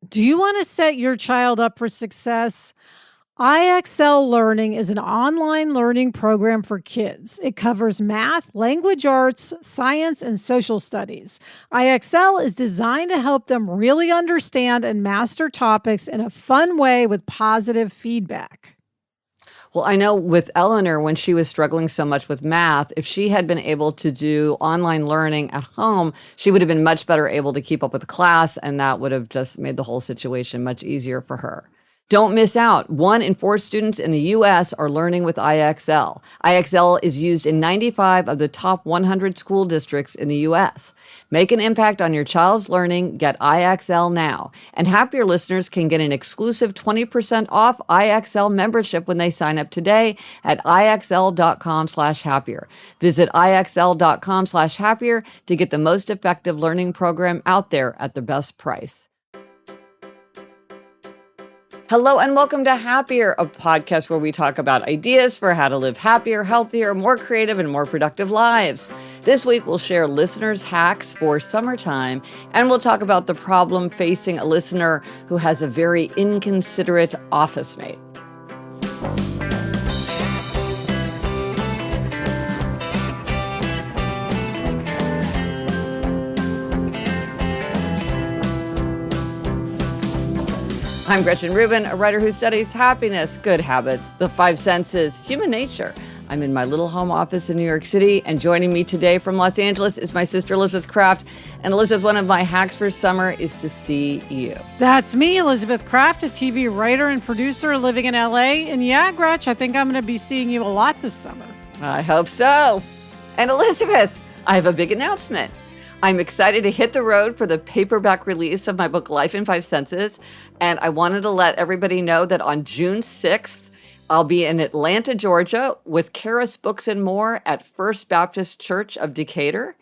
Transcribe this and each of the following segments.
Do you want to set your child up for success? IXL Learning is an online learning program for kids. It covers math, language arts, science, and social studies. IXL is designed to help them really understand and master topics in a fun way with positive feedback. Well, I know with Eleanor, when she was struggling so much with math, if she had been able to do online learning at home, she would have been much better able to keep up with the class, and that would have just made the whole situation much easier for her. Don't miss out. 1 in 4 students in the U.S. are learning with IXL. IXL is used in 95 of the top 100 school districts in the U.S. Make an impact on your child's learning. Get IXL now. And Happier listeners can get an exclusive 20% off IXL membership when they sign up today at IXL.com/happier. Visit IXL.com/happier to get the most effective learning program out there at the best price. Hello and welcome to Happier, a podcast where we talk about ideas for how to live happier, healthier, more creative, and more productive lives. This week, we'll share listeners' hacks for summertime, and we'll talk about the problem facing a listener who has a very inconsiderate office mate. I'm Gretchen Rubin, a writer who studies happiness, good habits, the 5 senses, human nature. I'm in my little home office in New York City, and joining me today from Los Angeles is my sister Elizabeth Kraft. And Elizabeth, one of my hacks for summer is to see you. That's me, Elizabeth Kraft, a TV writer and producer living in LA. And yeah, Gretch, I think I'm going to be seeing you a lot this summer. I hope so. And Elizabeth, I have a big announcement. I'm excited to hit the road for the paperback release of my book, Life in 5 Senses. And I wanted to let everybody know that on June 6th, I'll be in Atlanta, Georgia with Karis Books and More at First Baptist Church of Decatur.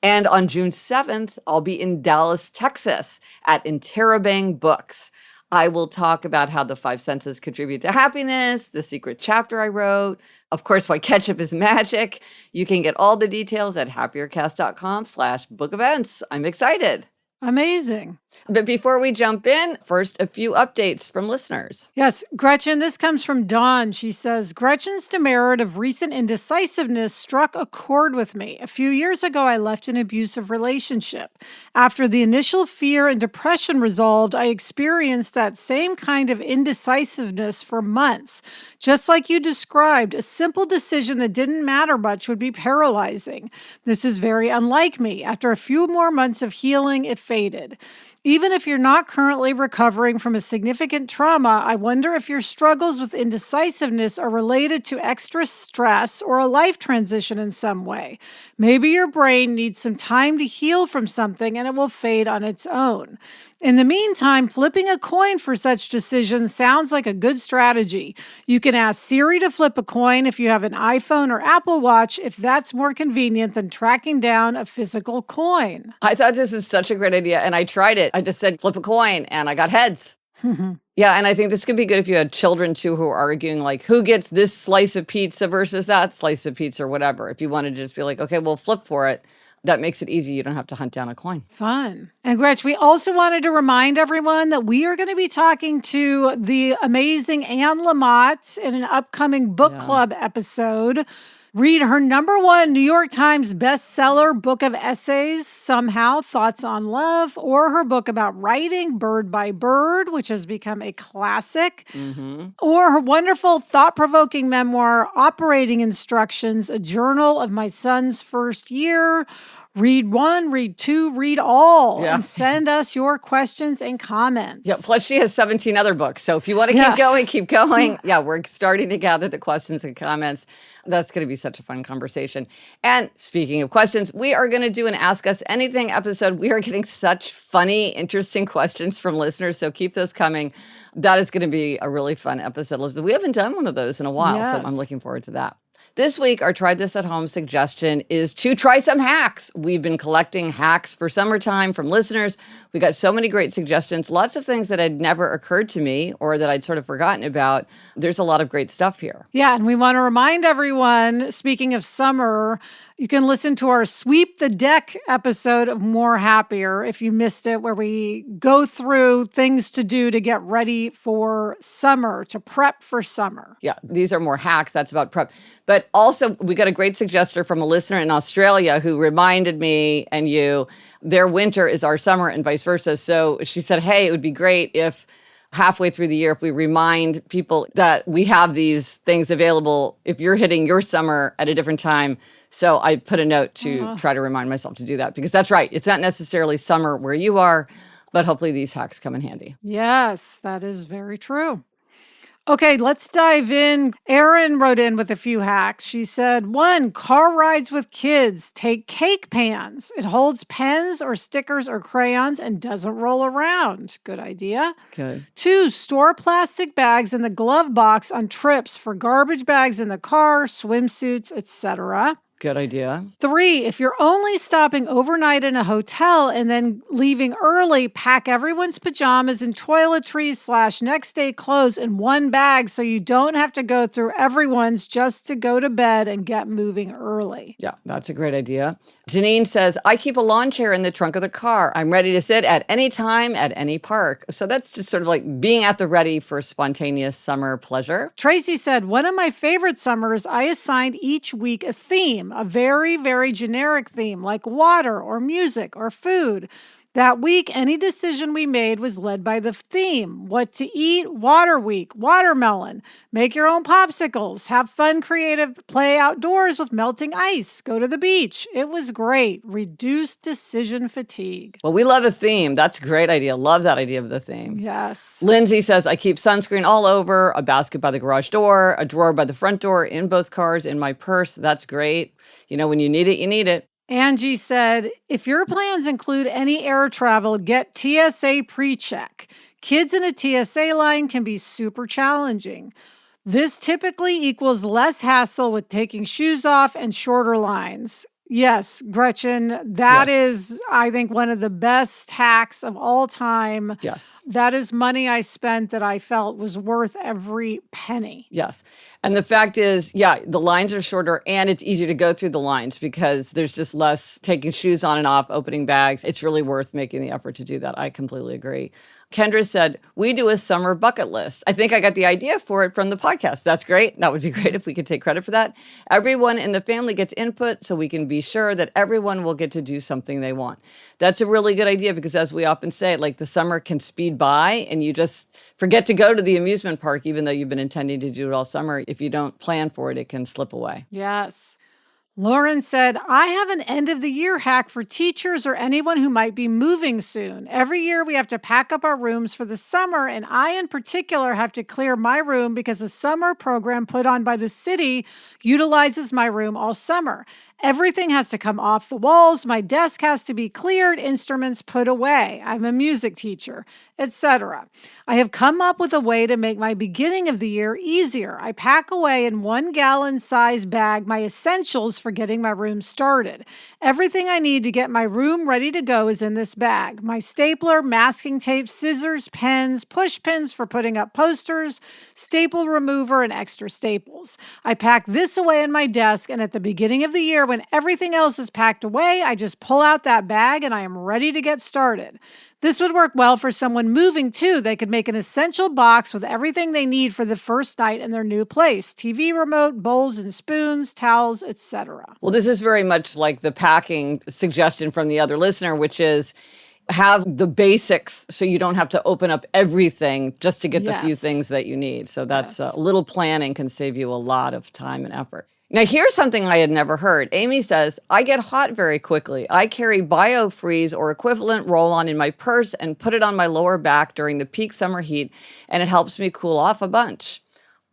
And on June 7th, I'll be in Dallas, Texas at Interrobang Books. I will talk about how the 5 senses contribute to happiness, the secret chapter I wrote, of course, why ketchup is magic. You can get all the details at happiercast.com/book events. I'm excited. Amazing. But before we jump in, first, a few updates from listeners. Yes, Gretchen, this comes from Dawn. She says, Gretchen's demerit of recent indecisiveness struck a chord with me. A few years ago, I left an abusive relationship. After the initial fear and depression resolved, I experienced that same kind of indecisiveness for months. Just like you described, a simple decision that didn't matter much would be paralyzing. This is very unlike me. After a few more months of healing, it faded. Even if you're not currently recovering from a significant trauma, I wonder if your struggles with indecisiveness are related to extra stress or a life transition in some way. Maybe your brain needs some time to heal from something and it will fade on its own. In the meantime, flipping a coin for such decisions sounds like a good strategy. You can ask Siri to flip a coin if you have an iPhone or Apple Watch, if that's more convenient than tracking down a physical coin. I thought this was such a great idea, and I tried it. I just said, flip a coin, and I got heads. Yeah, and I think this could be good if you had children, too, who are arguing, like, who gets this slice of pizza versus that slice of pizza or whatever. If you wanted to just be like, okay, well, flip for it. That makes it easy. You don't have to hunt down a coin. Fun. And Gretch, we also wanted to remind everyone that we are going to be talking to the amazing Anne Lamott in an upcoming book club episode. Read her #1 New York Times bestseller book of essays, Somehow, Thoughts on Love, or her book about writing, Bird by Bird, which has become a classic, or her wonderful thought-provoking memoir, Operating Instructions, a journal of my son's first year. Read 1, read 2, read all, and send us your questions and comments. Yeah, plus she has 17 other books. So if you want to keep going, keep going. Yeah, we're starting to gather the questions and comments. That's going to be such a fun conversation. And speaking of questions, we are going to do an Ask Us Anything episode. We are getting such funny, interesting questions from listeners, so keep those coming. That is going to be a really fun episode. We haven't done one of those in a while, so I'm looking forward to that. This week, our Try This at Home suggestion is to try some hacks. We've been collecting hacks for summertime from listeners. We got so many great suggestions, lots of things that had never occurred to me or that I'd sort of forgotten about. There's a lot of great stuff here. Yeah, and we want to remind everyone, speaking of summer, you can listen to our Sweep the Deck episode of More Happier if you missed it, where we go through things to do to get ready for summer, to prep for summer. Yeah, these are more hacks. That's about prep. But also, we got a great suggestion from a listener in Australia who reminded me and you, their winter is our summer and vice versa. So she said, hey, it would be great if halfway through the year, if we remind people that we have these things available if you're hitting your summer at a different time. So I put a note to try to remind myself to do that, because that's right. It's not necessarily summer where you are, but hopefully these hacks come in handy. Yes, that is very true. Okay, let's dive in. Erin wrote in with a few hacks. She said, 1, car rides with kids. Take cake pans. It holds pens or stickers or crayons and doesn't roll around. Good idea. Good. 2, store plastic bags in the glove box on trips for garbage bags in the car, swimsuits, etc. Good idea. 3, if you're only stopping overnight in a hotel and then leaving early, pack everyone's pajamas and toiletries / next day clothes in one bag so you don't have to go through everyone's just to go to bed and get moving early. Yeah, that's a great idea. Janine says, I keep a lawn chair in the trunk of the car. I'm ready to sit at any time at any park. So that's just sort of like being at the ready for spontaneous summer pleasure. Tracy said, one of my favorite summers, I assigned each week a theme. A very, very generic theme like water or music or food. That week, any decision we made was led by the theme. What to eat? Water week, watermelon. Make your own popsicles. Have fun, creative, play outdoors with melting ice. Go to the beach. It was great. Reduce decision fatigue. Well, we love a theme. That's a great idea. Love that idea of the theme. Yes. Lindsay says, I keep sunscreen all over, a basket by the garage door, a drawer by the front door, in both cars, in my purse. That's great. You know, when you need it, you need it. Angie said, if your plans include any air travel, get TSA pre-check. Kids in a TSA line can be super challenging. This typically equals less hassle with taking shoes off and shorter lines. Yes, Gretchen, that is, I think, one of the best hacks of all time. Yes. That is money I spent that I felt was worth every penny. Yes. And the fact is, yeah, the lines are shorter and it's easier to go through the lines because there's just less taking shoes on and off, opening bags. It's really worth making the effort to do that. I completely agree. Kendra said, we do a summer bucket list. I think I got the idea for it from the podcast. That's great. That would be great if we could take credit for that. Everyone in the family gets input so we can be sure that everyone will get to do something they want. That's a really good idea because, as we often say, like the summer can speed by and you just forget to go to the amusement park, even though you've been intending to do it all summer. If you don't plan for it, it can slip away. Yes. Lauren said, I have an end of the year hack for teachers or anyone who might be moving soon. Every year we have to pack up our rooms for the summer, and I in particular have to clear my room because a summer program put on by the city utilizes my room all summer. Everything has to come off the walls. My desk has to be cleared, instruments put away. I'm a music teacher, etc. I have come up with a way to make my beginning of the year easier. I pack away in 1 gallon size bag my essentials for getting my room started. Everything I need to get my room ready to go is in this bag. My stapler, masking tape, scissors, pens, push pins for putting up posters, staple remover, and extra staples. I pack this away in my desk, and at the beginning of the year, when everything else is packed away, I just pull out that bag and I am ready to get started. This would work well for someone moving too. They could make an essential box with everything they need for the first night in their new place. TV remote, bowls and spoons, towels, etc. Well, this is very much like the packing suggestion from the other listener, which is have the basics so you don't have to open up everything just to get the few things that you need. So that's a little planning can save you a lot of time and effort. Now, here's something I had never heard. Amy says, I get hot very quickly. I carry BioFreeze or equivalent roll-on in my purse and put it on my lower back during the peak summer heat, and it helps me cool off a bunch.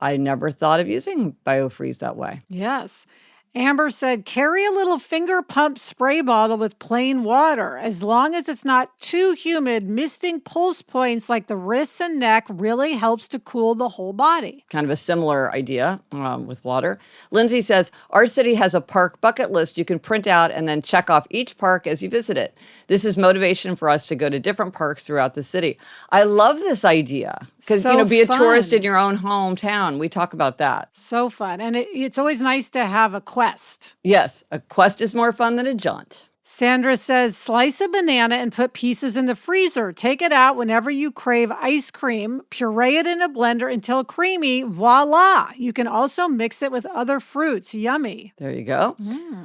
I never thought of using BioFreeze that way. Yes. Amber said, carry a little finger pump spray bottle with plain water. As long as it's not too humid, misting pulse points like the wrists and neck really helps to cool the whole body. Kind of a similar idea with water. Lindsay says, our city has a park bucket list you can print out and then check off each park as you visit it. This is motivation for us to go to different parks throughout the city. I love this idea because, be a tourist in your own hometown. We talk about that. So fun. And it's always nice to have a quest. Yes, a quest is more fun than a jaunt. Sandra says, slice a banana and put pieces in the freezer. Take it out whenever you crave ice cream. Puree it in a blender until creamy. Voila! You can also mix it with other fruits. Yummy. There you go.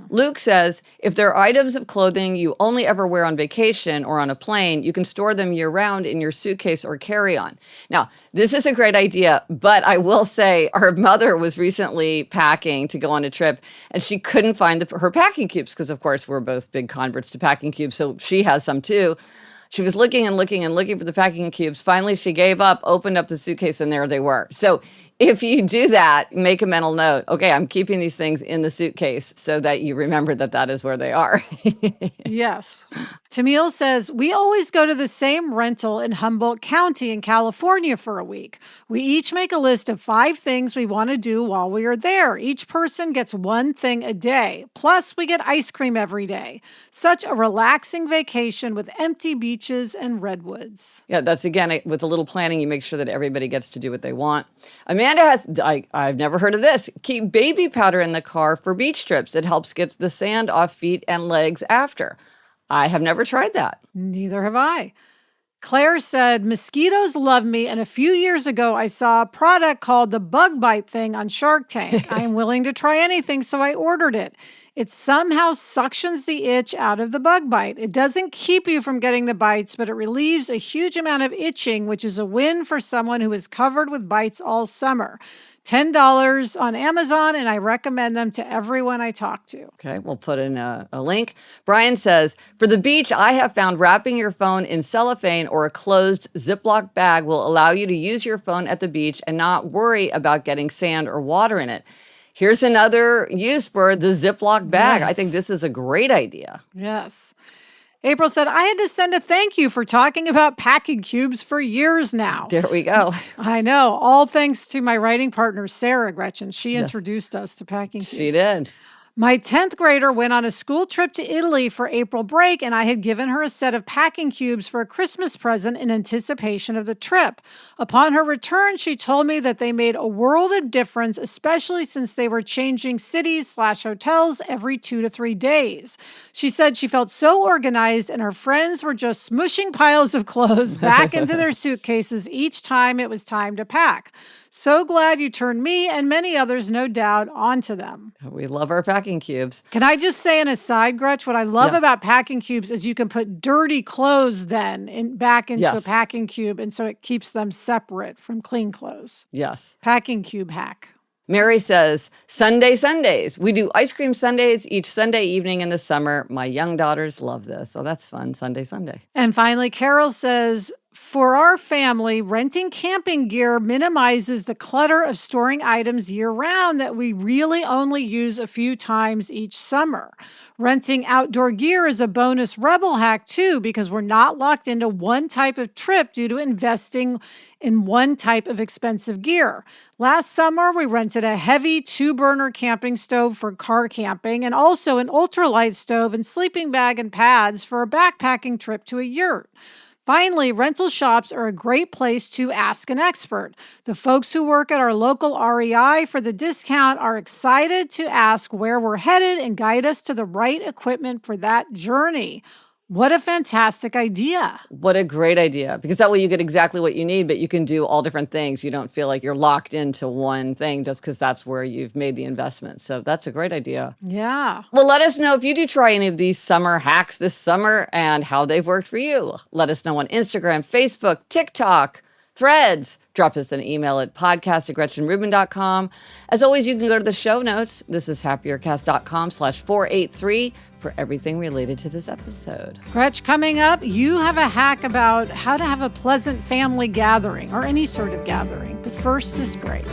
Luke says, if there are items of clothing you only ever wear on vacation or on a plane, you can store them year-round in your suitcase or carry-on. Now, this is a great idea, but I will say our mother was recently packing to go on a trip, and she couldn't find her packing cubes because, of course, we're both big converts to packing cubes, so she has some too. She was looking and looking and looking for the packing cubes. Finally, she gave up, opened up the suitcase, and there they were. So if you do that, make a mental note. Okay, I'm keeping these things in the suitcase so that you remember that is where they are. Yes. Tamil says, we always go to the same rental in Humboldt County in California for a week. We each make a list of 5 things we want to do while we are there. Each person gets 1 thing a day. Plus, we get ice cream every day. Such a relaxing vacation with empty beaches and redwoods. Yeah, that's, again, with a little planning, you make sure that everybody gets to do what they want. Amanda has, I've never heard of this, keep baby powder in the car for beach trips. It helps get the sand off feet and legs after. I have never tried that. Neither have I. Claire said, mosquitoes love me, and a few years ago I saw a product called the bug bite thing on Shark Tank. I am willing to try anything, so I ordered it. It somehow suctions the itch out of the bug bite. It doesn't keep you from getting the bites, but it relieves a huge amount of itching, which is a win for someone who is covered with bites all summer. $10 on Amazon, and I recommend them to everyone I talk to. Okay, we'll put in a link. Brian says, for the beach, I have found wrapping your phone in cellophane or a closed Ziploc bag will allow you to use your phone at the beach and not worry about getting sand or water in it. Here's another use for the Ziploc bag. Yes. I think this is a great idea. Yes. April said, I had to send a thank you for talking about packing cubes for years now. There we go. I know. All thanks to my writing partner, Sarah Gretchen. She introduced us to packing cubes. She did. My 10th grader went on a school trip to Italy for April break, and I had given her a set of packing cubes for a Christmas present in anticipation of the trip. Upon her return, she told me that they made a world of difference, especially since they were changing cities/hotels every 2 to 3 days. She said she felt so organized, and her friends were just smushing piles of clothes back into their suitcases each time it was time to pack. So glad you turned me and many others, no doubt, onto them. We love our packing cubes. Can I just say an aside, Gretch? What I love about packing cubes is you can put dirty clothes then back into a packing cube, and so it keeps them separate from clean clothes. Yes. Packing cube hack. Mary says, Sundays. We do ice cream Sundays each Sunday evening in the summer. My young daughters love this. So that's fun, Sunday. And finally, Carol says, for our family, renting camping gear minimizes the clutter of storing items year-round that we really only use a few times each summer. Renting outdoor gear is a bonus rebel hack, too, because we're not locked into one type of trip due to investing in one type of expensive gear. Last summer, we rented a heavy 2-burner camping stove for car camping and also an ultralight stove and sleeping bag and pads for a backpacking trip to a yurt. Finally, rental shops are a great place to ask an expert. The folks who work at our local REI for the discount are excited to ask where we're headed and guide us to the right equipment for that journey. What a fantastic idea. What a great idea. Because that way you get exactly what you need, but you can do all different things. You don't feel like you're locked into one thing just because that's where you've made the investment. So that's a great idea. Yeah. Well, let us know if you do try any of these summer hacks this summer and how they've worked for you. Let us know on Instagram, Facebook, TikTok, Threads. Drop us an email at podcast@GretchenRubin.com. As always, you can go to the show notes. This is happiercast.com/483 for everything related to this episode. Gretch, coming up, you have a hack about how to have a pleasant family gathering or any sort of gathering. But first, this break.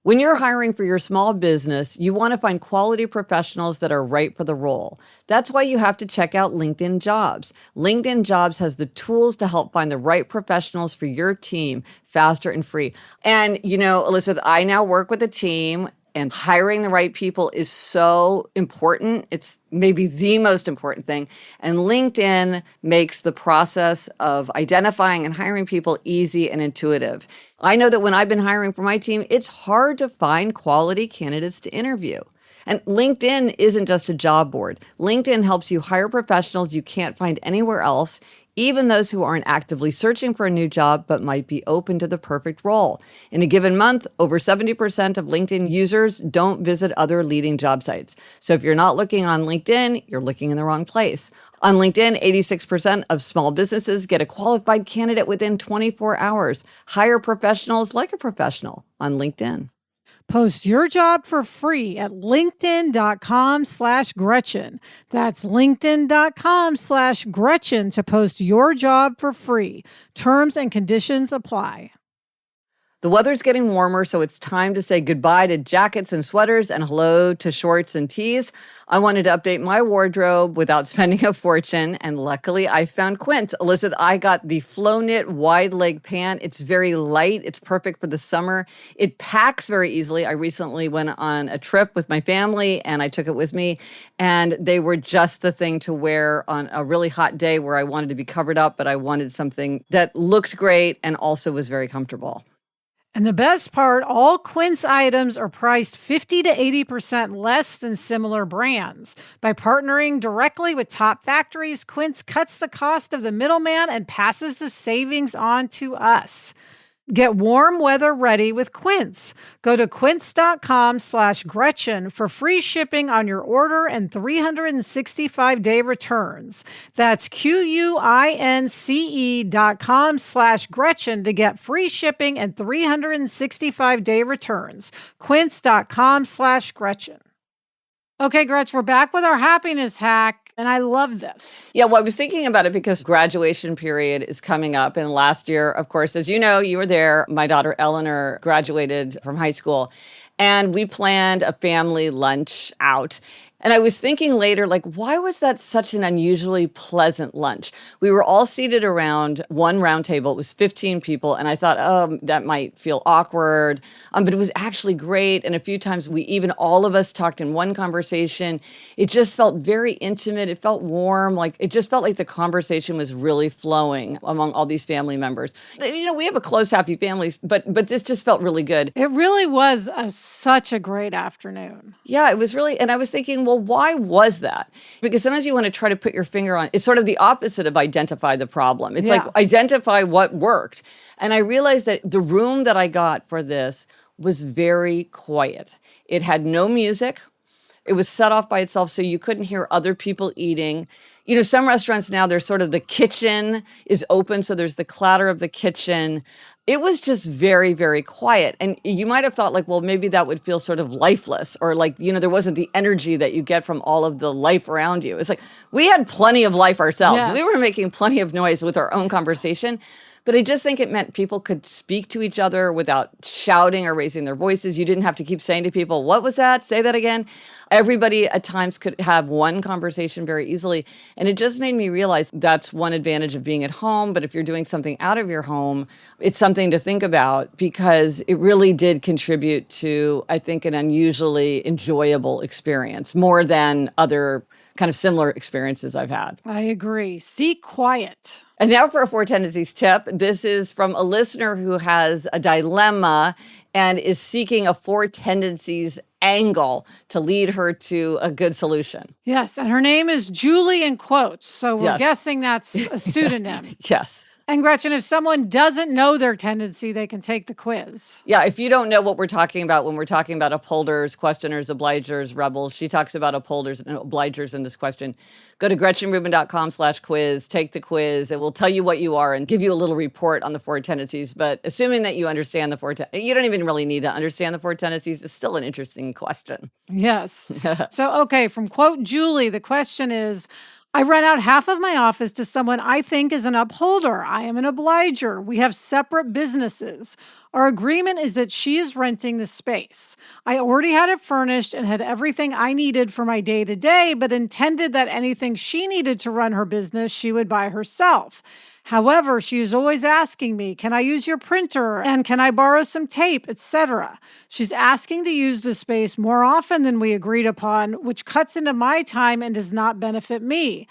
When you're hiring for your small business, you want to find quality professionals that are right for the role. That's why you have to check out LinkedIn Jobs. LinkedIn Jobs has the tools to help find the right professionals for your team faster and free. And, Elizabeth, I now work with a team, and hiring the right people is so important. It's maybe the most important thing. And LinkedIn makes the process of identifying and hiring people easy and intuitive. I know that when I've been hiring for my team, it's hard to find quality candidates to interview. And LinkedIn isn't just a job board. LinkedIn helps you hire professionals you can't find anywhere else, even those who aren't actively searching for a new job but might be open to the perfect role. In a given month, over 70% of LinkedIn users don't visit other leading job sites. So if you're not looking on LinkedIn, you're looking in the wrong place. On LinkedIn, 86% of small businesses get a qualified candidate within 24 hours. Hire professionals like a professional on LinkedIn. Post your job for free at linkedin.com/Gretchen. That's linkedin.com/Gretchen to post your job for free. Terms and conditions apply. The weather's getting warmer, so it's time to say goodbye to jackets and sweaters and hello to shorts and tees. I wanted to update my wardrobe without spending a fortune, and luckily I found Quince. Elizabeth, I got the flow knit wide leg pant. It's very light. It's perfect for the summer. It packs very easily. I recently went on a trip with my family, and I took it with me, and they were just the thing to wear on a really hot day where I wanted to be covered up, but I wanted something that looked great and also was very comfortable. And the best part, all Quince items are priced 50 to 80% less than similar brands. By partnering directly with top factories, Quince cuts the cost of the middleman and passes the savings on to us. Get warm weather ready with Quince. Go to quince.com/Gretchen for free shipping on your order and 365-day returns. That's QUINCE.com/Gretchen to get free shipping and 365-day returns. Quince.com/Gretchen. Okay, Gretchen, we're back with our happiness hack. And I love this. Yeah, well, I was thinking about it because graduation period is coming up. And last year, of course, as you know, you were there. My daughter Eleanor graduated from high school. And we planned a family lunch out. And I was thinking later, why was that such an unusually pleasant lunch? We were all seated around one round table. It was 15 people. And I thought, oh, that might feel awkward. But it was actually great. And a few times all of us talked in one conversation. It just felt very intimate. It felt warm. It just felt like the conversation was really flowing among all these family members. We have a close, happy family, but this just felt really good. It really was such a great afternoon. Yeah, it was really, and I was thinking, well, why was that? Because sometimes you want to try to put your finger on, it's sort of the opposite of identify the problem. It's like identify what worked. And I realized that the room that I got for this was very quiet. It had no music. It was set off by itself, so you couldn't hear other people eating. Some restaurants now, there's sort of the kitchen is open, so there's the clatter of the kitchen. It was just very, very quiet. And you might have thought well, maybe that would feel sort of lifeless or there wasn't the energy that you get from all of the life around you. It's we had plenty of life ourselves. Yes. We were making plenty of noise with our own conversation. But I just think it meant people could speak to each other without shouting or raising their voices. You didn't have to keep saying to people, what was that? Say that again. Everybody at times could have one conversation very easily. And it just made me realize that's one advantage of being at home. But if you're doing something out of your home, it's something to think about because it really did contribute to, I think, an unusually enjoyable experience, more than other kind of similar experiences I've had. I agree. Seek quiet. And now for a Four Tendencies tip. This is from a listener who has a dilemma and is seeking a Four Tendencies angle to lead her to a good solution. Yes, and her name is Julie in quotes, so we're Yes. guessing that's a pseudonym. Yes. And Gretchen, if someone doesn't know their tendency, they can take the quiz. Yeah, if you don't know what we're talking about when we're talking about upholders, questioners, obligers, rebels, she talks about upholders and obligers in this question. Go to GretchenRubin.com/quiz, take the quiz. It will tell you what you are and give you a little report on the four tendencies. But assuming that you understand the you don't even really need to understand the four tendencies. It's still an interesting question. Yes. So, okay, from quote Julie, the question is, I rent out half of my office to someone I think is an upholder. I am an obliger. We have separate businesses. Our agreement is that she is renting the space. I already had it furnished and had everything I needed for my day to day, but intended that anything she needed to run her business, she would buy herself. However, she is always asking me, can I use your printer? And can I borrow some tape, etc. She's asking to use the space more often than we agreed upon, which cuts into my time and does not benefit me.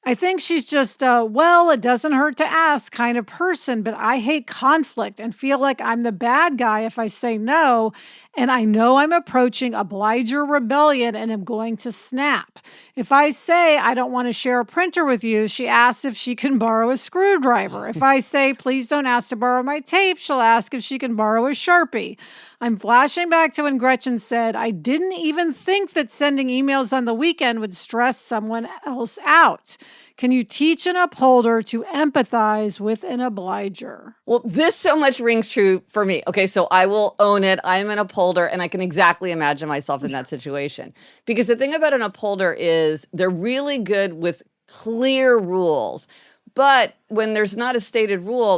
I think she's just a, well, it doesn't hurt to ask kind of person, but I hate conflict and feel like I'm the bad guy if I say no. And I know I'm approaching obliger rebellion and am going to snap. If I say I don't want to share a printer with you, she asks if she can borrow a screwdriver. If I say, please don't ask to borrow my tape, she'll ask if she can borrow a Sharpie. I'm flashing back to when Gretchen said, I didn't even think that sending emails on the weekend would stress someone else out. Can you teach an upholder to empathize with an obliger? Well, this so much rings true for me. Okay, so I will own it. I'm an upholder, and I can exactly imagine myself in that situation. Because the thing about an upholder is they're really good with clear rules. But when there's not a stated rule,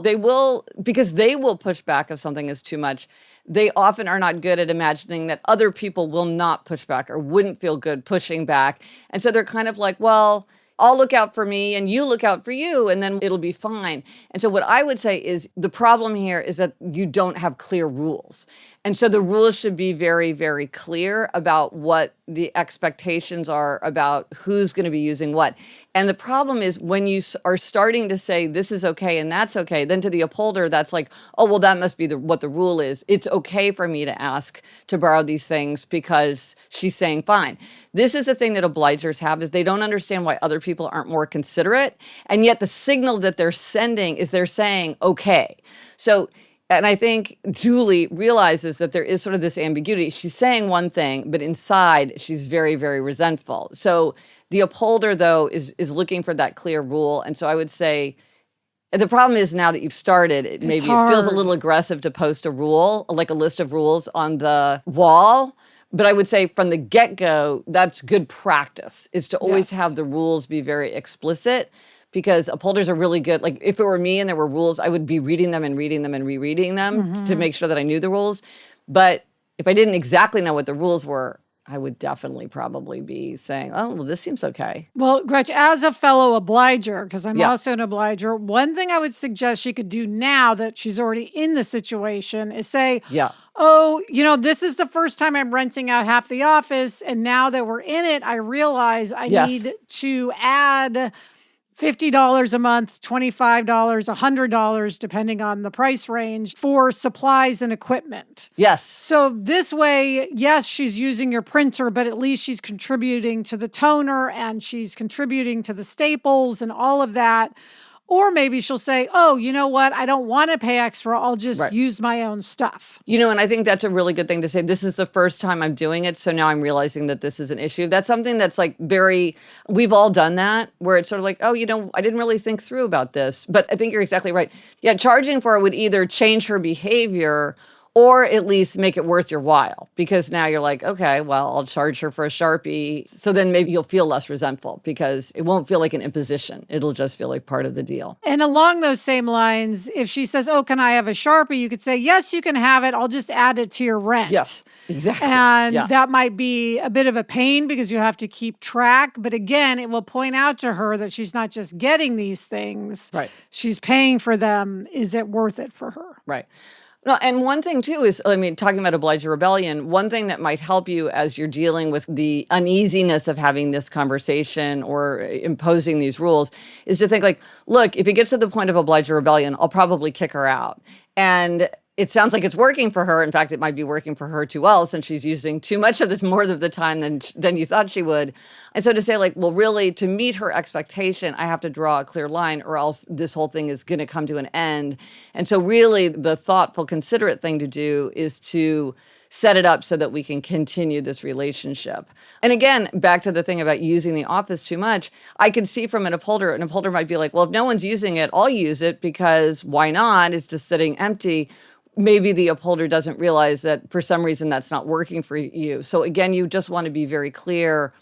because they will push back if something is too much. They often are not good at imagining that other people will not push back or wouldn't feel good pushing back. And so they're kind of like, well, I'll look out for me and you look out for you and then it'll be fine. And so what I would say is the problem here is that you don't have clear rules. And so the rules should be very, very clear about what the expectations are about who's going to be using what. And the problem is when you are starting to say this is okay and that's okay, then to the upholder, that's like, oh, well, that must be what the rule is. It's okay for me to ask to borrow these things because she's saying fine. This is the thing that obligers have is they don't understand why other people aren't more considerate. And yet the signal that they're sending is they're saying, okay. So, and I think Julie realizes that there is sort of this ambiguity. She's saying one thing, but inside she's very, very resentful. So the upholder, though, is looking for that clear rule. And so I would say the problem is now that you've started, it feels a little aggressive to post a rule, like a list of rules on the wall. But I would say from the get-go, that's good practice, is to always have the rules be very explicit. Because upholders are really good. Like if it were me and there were rules, I would be reading them and reading them and rereading them to make sure that I knew the rules. But if I didn't exactly know what the rules were, I would definitely probably be saying, oh, well, this seems okay. Well, Gretch, as a fellow obliger, because I'm also an obliger, one thing I would suggest she could do now that she's already in the situation is say, oh, this is the first time I'm renting out half the office. And now that we're in it, I realize I need to add $50 a month, $25, $100, depending on the price range, for supplies and equipment. Yes. So this way, yes, she's using your printer, but at least she's contributing to the toner and she's contributing to the staples and all of that. Or maybe she'll say, oh, you know what? I don't want to pay extra. I'll just use my own stuff. And I think that's a really good thing to say. This is the first time I'm doing it. So now I'm realizing that this is an issue. That's something that's like we've all done that, where it's sort of like, oh, I didn't really think through about this. But I think you're exactly right. Yeah, charging for it would either change her behavior or at least make it worth your while, because now you're like, okay, well, I'll charge her for a Sharpie. So then maybe you'll feel less resentful because it won't feel like an imposition. It'll just feel like part of the deal. And along those same lines, if she says, oh, can I have a Sharpie? You could say, yes, you can have it. I'll just add it to your rent. Yes, exactly. And that might be a bit of a pain because you have to keep track. But again, it will point out to her that she's not just getting these things. Right. She's paying for them. Is it worth it for her? Right. No, and one thing too is, talking about obliger rebellion, one thing that might help you as you're dealing with the uneasiness of having this conversation or imposing these rules is to think like, look, if it gets to the point of obliger rebellion, I'll probably kick her out. And it sounds like it's working for her. In fact, it might be working for her too well, since she's using too much of this more of the time than you thought she would. And so to say like, well, really, to meet her expectation, I have to draw a clear line or else this whole thing is going to come to an end. And so really the thoughtful, considerate thing to do is to set it up so that we can continue this relationship. And again, back to the thing about using the office too much, I can see from an upholder might be like, well, if no one's using it, I'll use it because why not? It's just sitting empty. Maybe the upholder doesn't realize that for some reason that's not working for you. So again, you just want to be very clear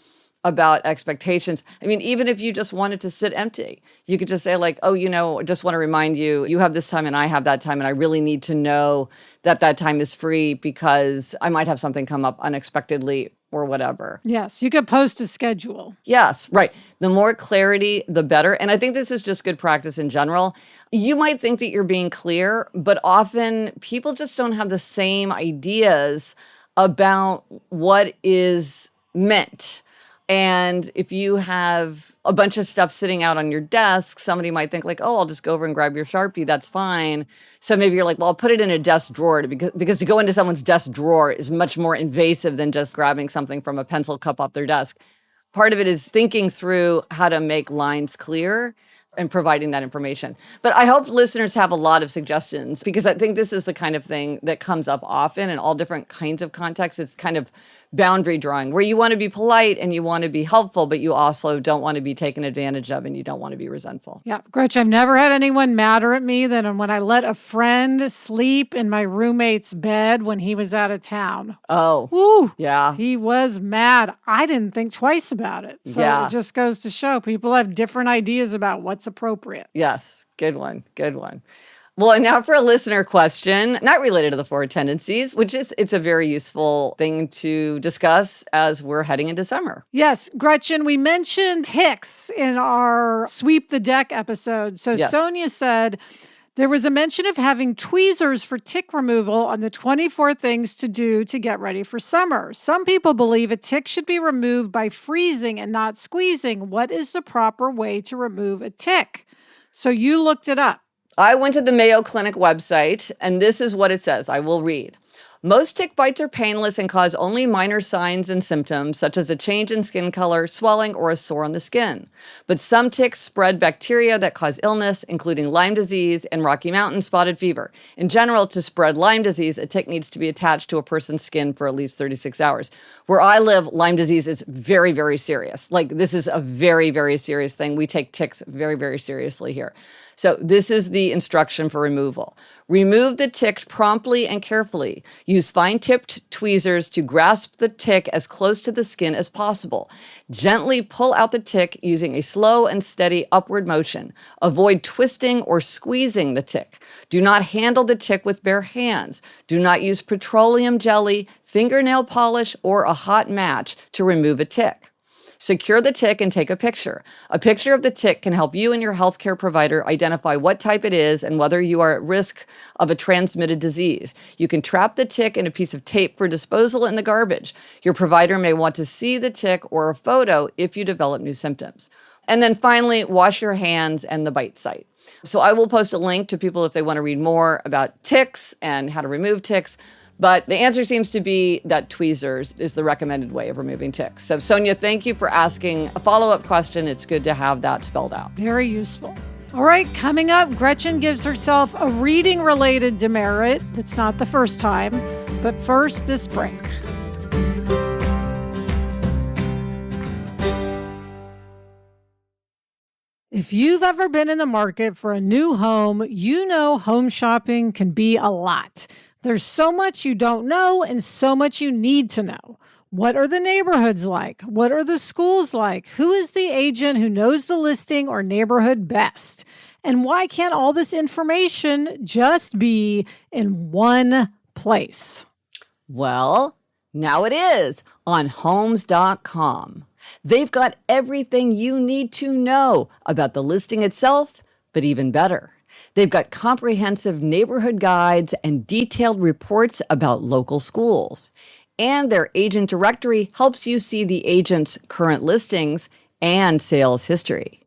about expectations. I mean, even if you just wanted to sit empty, you could just say like, oh, I just want to remind you, you have this time and I have that time, and I really need to know that that time is free because I might have something come up unexpectedly or whatever. Yes, you could post a schedule. Yes, right. The more clarity, the better. And I think this is just good practice in general. You might think that you're being clear, but often people just don't have the same ideas about what is meant. And if you have a bunch of stuff sitting out on your desk, somebody might think like, oh, I'll just go over and grab your Sharpie. That's fine. So maybe you're like, well, I'll put it in a desk drawer because to go into someone's desk drawer is much more invasive than just grabbing something from a pencil cup off their desk. Part of it is thinking through how to make lines clear and providing that information. But I hope listeners have a lot of suggestions, because I think this is the kind of thing that comes up often in all different kinds of contexts. It's kind of boundary drawing where you want to be polite and you want to be helpful, but you also don't want to be taken advantage of and you don't want to be resentful. Yeah, Gretchen, I've never had anyone madder at me than when I let a friend sleep in my roommate's bed when he was out of town. Oh, Woo! yeah. He was mad. I didn't think twice about it. So Yeah. It just goes to show people have different ideas about what's appropriate. Yes. Good one. Good one. Well, and now for a listener question, not related to the four tendencies, it's a very useful thing to discuss as we're heading into summer. Yes, Gretchen, we mentioned ticks in our Sweep the Deck episode. So Yes. Sonia said there was a mention of having tweezers for tick removal on the 24 things to do to get ready for summer. Some people believe a tick should be removed by freezing and not squeezing. What is the proper way to remove a tick? So you looked it up. I went to the Mayo Clinic website, and this is what it says. I will read. Most tick bites are painless and cause only minor signs and symptoms, such as a change in skin color, swelling, or a sore on the skin. But some ticks spread bacteria that cause illness, including Lyme disease and Rocky Mountain spotted fever. In general, to spread Lyme disease, a tick needs to be attached to a person's skin for at least 36 hours. Where I live, Lyme disease is very, very serious. Like, this is a very, very serious thing. We take ticks very, very seriously here. So this is the instruction for removal. Remove the tick promptly and carefully. Use fine-tipped tweezers to grasp the tick as close to the skin as possible. Gently pull out the tick using a slow and steady upward motion. Avoid twisting or squeezing the tick. Do not handle the tick with bare hands. Do not use petroleum jelly, fingernail polish, or a hot match to remove a tick. Secure the tick and take a picture. A picture of the tick can help you and your healthcare provider identify what type it is and whether you are at risk of a transmitted disease. You can trap the tick in a piece of tape for disposal in the garbage. Your provider may want to see the tick or a photo if you develop new symptoms. And then finally, wash your hands and the bite site. So I will post a link to people if they want to read more about ticks and how to remove ticks. But the answer seems to be that tweezers is the recommended way of removing ticks. So Sonia, thank you for asking a follow-up question. It's good to have that spelled out. Very useful. All right, coming up, Gretchen gives herself a reading-related demerit. That's not the first time. But first, this break. If you've ever been in the market for a new home, you know home shopping can be a lot. There's so much you don't know and so much you need to know. What are the neighborhoods like? What are the schools like? Who is the agent who knows the listing or neighborhood best? And why can't all this information just be in one place? Well, now it is on Homes.com. They've got everything you need to know about the listing itself, but even better. They've got comprehensive neighborhood guides and detailed reports about local schools. And their agent directory helps you see the agent's current listings and sales history.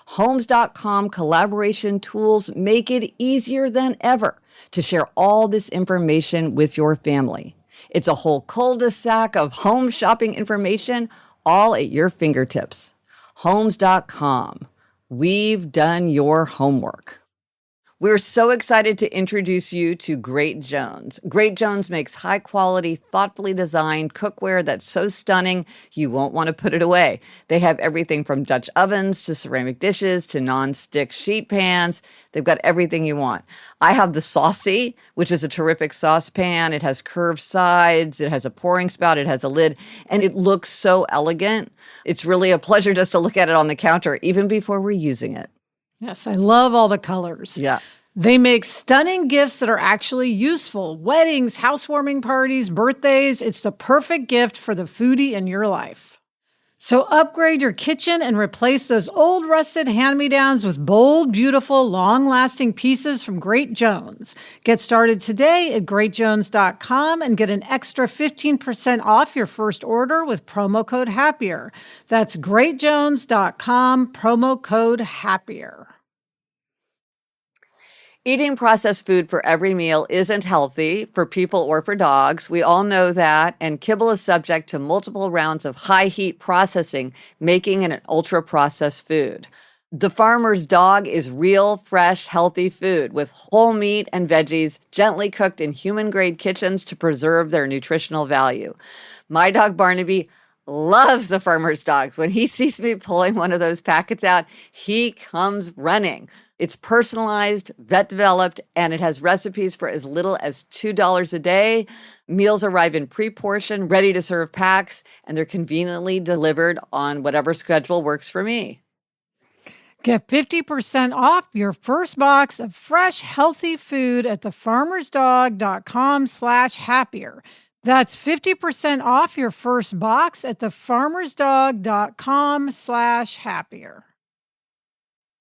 Homes.com collaboration tools make it easier than ever to share all this information with your family. It's a whole cul-de-sac of home shopping information all at your fingertips. Homes.com. We've done your homework. We're so excited to introduce you to Great Jones. Great Jones makes high-quality, thoughtfully designed cookware that's so stunning you won't want to put it away. They have everything from Dutch ovens to ceramic dishes to non-stick sheet pans. They've got everything you want. I have the Saucy, which is a terrific saucepan. It has curved sides. It has a pouring spout. It has a lid. And it looks so elegant. It's really a pleasure just to look at it on the counter, even before we're using it. Yes, I love all the colors. Yeah. They make stunning gifts that are actually useful. Weddings, housewarming parties, birthdays. It's the perfect gift for the foodie in your life. So upgrade your kitchen and replace those old rusted hand-me-downs with bold, beautiful, long-lasting pieces from Great Jones. Get started today at greatjones.com and get an extra 15% off your first order with promo code HAPPIER. That's greatjones.com, promo code HAPPIER. Eating processed food for every meal isn't healthy for people or for dogs. We all know that. And kibble is subject to multiple rounds of high heat processing, making it an ultra processed food. The farmer's dog is real, fresh, healthy food with whole meat and veggies gently cooked in human-grade kitchens to preserve their nutritional value. My dog Barnaby loves the farmer's dogs. When he sees me pulling one of those packets out, he comes running. It's personalized, vet-developed, and it has recipes for as little as $2 a day. Meals arrive in pre-portioned, ready-to-serve packs, and they're conveniently delivered on whatever schedule works for me. Get 50% off your first box of fresh, healthy food at thefarmersdog.com/happier. That's 50% off your first box at thefarmersdog.com/happier.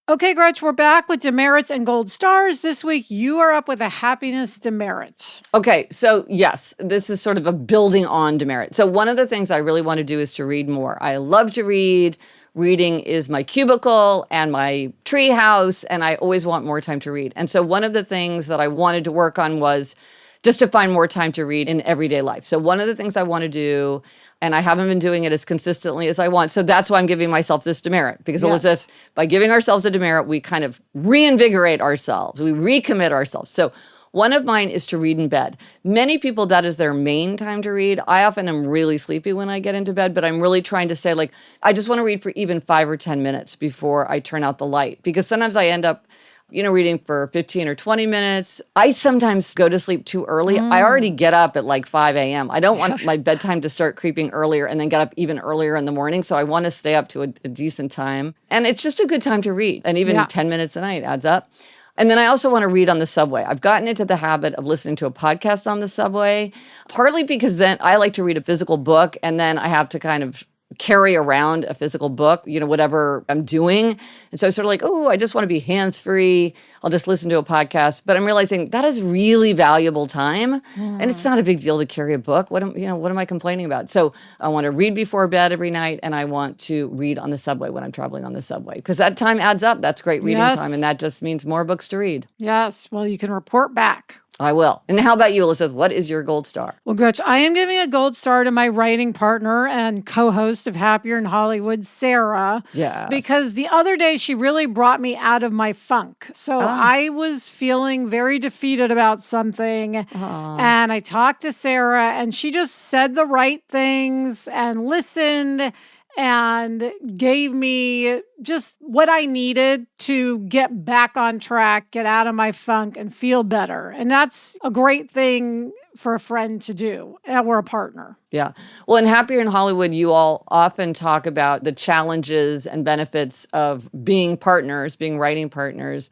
Okay, Gretch, we're back with demerits and gold stars. This week, you are up with a happiness demerit. Okay, so yes, this is sort of a building on demerit. So one of the things I really want to do is to read more. I love to read. Reading is my cubicle and my tree house, and I always want more time to read. And so one of the things that I wanted to work on was just to find more time to read in everyday life. So one of the things I want to do, and I haven't been doing it as consistently as I want, so that's why I'm giving myself this demerit. Because Elizabeth, by giving ourselves a demerit, we kind of reinvigorate ourselves. We recommit ourselves. So one of mine is to read in bed. Many people, that is their main time to read. I often am really sleepy when I get into bed, but I'm really trying to say, like, I just want to read for even 5 or 10 minutes before I turn out the light. Because sometimes I end up reading for 15 or 20 minutes. I sometimes go to sleep too early. I already get up at like 5 a.m. I don't want my bedtime to start creeping earlier and then get up even earlier in the morning. So I want to stay up to a decent time. And it's just a good time to read. And even 10 minutes a night adds up. And then I also want to read on the subway. I've gotten into the habit of listening to a podcast on the subway, partly because then I like to read a physical book and then I have to kind of carry around a physical book, whatever I'm doing. And so sort of like, oh, I just want to be hands-free. I'll just listen to a podcast. But I'm realizing that is really valuable time. And it's not a big deal to carry a book. What am I complaining about? So I want to read before bed every night, and I want to read on the subway when I'm traveling on the subway. Because that time adds up. That's great reading time. And that just means more books to read. Yes. Well, you can report back. I will. And how about you, Elizabeth? What is your gold star? Well, Gretch, I am giving a gold star to my writing partner and co-host of Happier in Hollywood, Sarah. Yeah. Because the other day she really brought me out of my funk. So I was feeling very defeated about something. And I talked to Sarah and she just said the right things and listened and gave me just what I needed to get back on track, get out of my funk, and feel better. And that's a great thing for a friend to do, or a partner. Yeah. Well, in Happier in Hollywood, you all often talk about the challenges and benefits of being partners, being writing partners.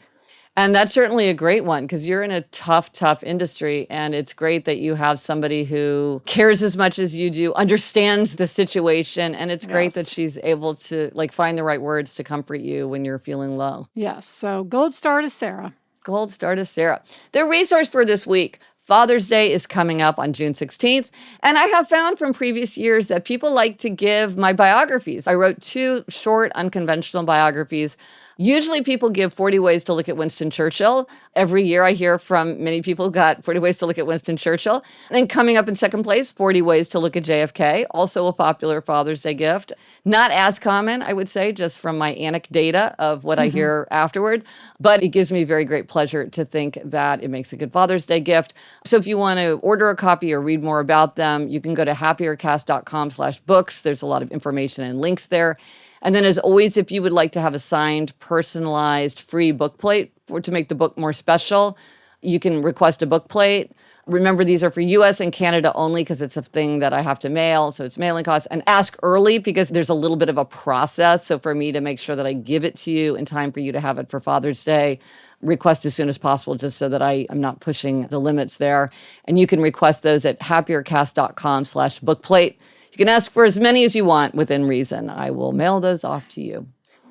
And that's certainly a great one because you're in a tough industry. And it's great that you have somebody who cares as much as you do, understands the situation. And it's great that she's able to find the right words to comfort you when you're feeling low. Yes. So gold star to Sarah. Gold star to Sarah. The resource for this week, Father's Day is coming up on June 16th, and I have found from previous years that people like to give my biographies. I wrote 2 short, unconventional biographies. Usually people give 40 ways to look at Winston Churchill. Every year I hear from many people who got 40 ways to look at Winston Churchill. And then coming up in second place, 40 ways to look at JFK, also a popular Father's Day gift. Not as common, I would say, just from my anecdata of what I hear afterward. But it gives me very great pleasure to think that it makes a good Father's Day gift. So if you want to order a copy or read more about them, you can go to happiercast.com/books. There's a lot of information and links there. And then, as always, if you would like to have a signed, personalized, free book plate to make the book more special, you can request a book plate. Remember, these are for US and Canada only because it's a thing that I have to mail, so it's mailing costs. And ask early because there's a little bit of a process. So for me to make sure that I give it to you in time for you to have it for Father's Day, request as soon as possible just so that I'm not pushing the limits there. And you can request those at happiercast.com/bookplate. You can ask for as many as you want within reason. I will mail those off to you.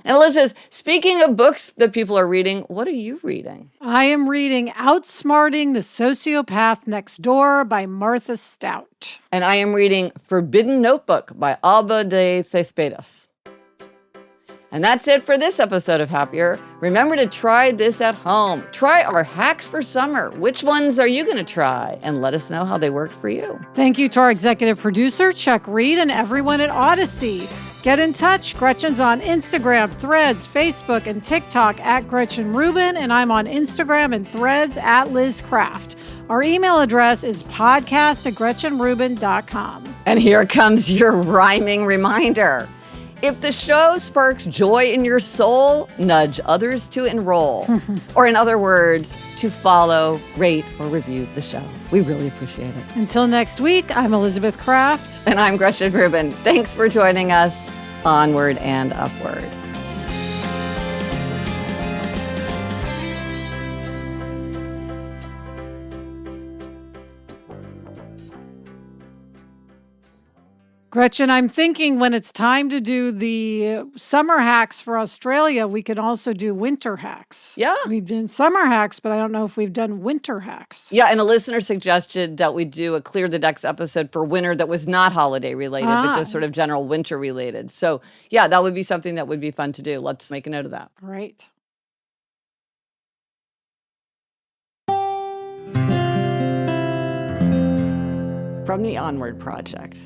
And Elizabeth, speaking of books that people are reading, what are you reading? I am reading Outsmarting the Sociopath Next Door by Martha Stout. And I am reading Forbidden Notebook by Alba de Cespedes. And that's it for this episode of Happier. Remember to try this at home. Try our hacks for summer. Which ones are you going to try? And let us know how they worked for you. Thank you to our executive producer, Chuck Reed, and everyone at Odyssey. Get in touch. Gretchen's on Instagram, Threads, Facebook, and TikTok at Gretchen Rubin, and I'm on Instagram and Threads at Liz Craft. Our email address is podcast@gretchenrubin.com. And here comes your rhyming reminder. If the show sparks joy in your soul, nudge others to enroll. Or in other words, to follow, rate, or review the show. We really appreciate it. Until next week, I'm Elizabeth Craft. And I'm Gretchen Rubin. Thanks for joining us. Onward and upward. Gretchen, I'm thinking when it's time to do the summer hacks for Australia, we can also do winter hacks. Yeah. We've done summer hacks, but I don't know if we've done winter hacks. Yeah, and a listener suggested that we do a Clear the Decks episode for winter that was not holiday related, but just sort of general winter related. So yeah, that would be something that would be fun to do. Let's make a note of that. Right. From the Onward Project.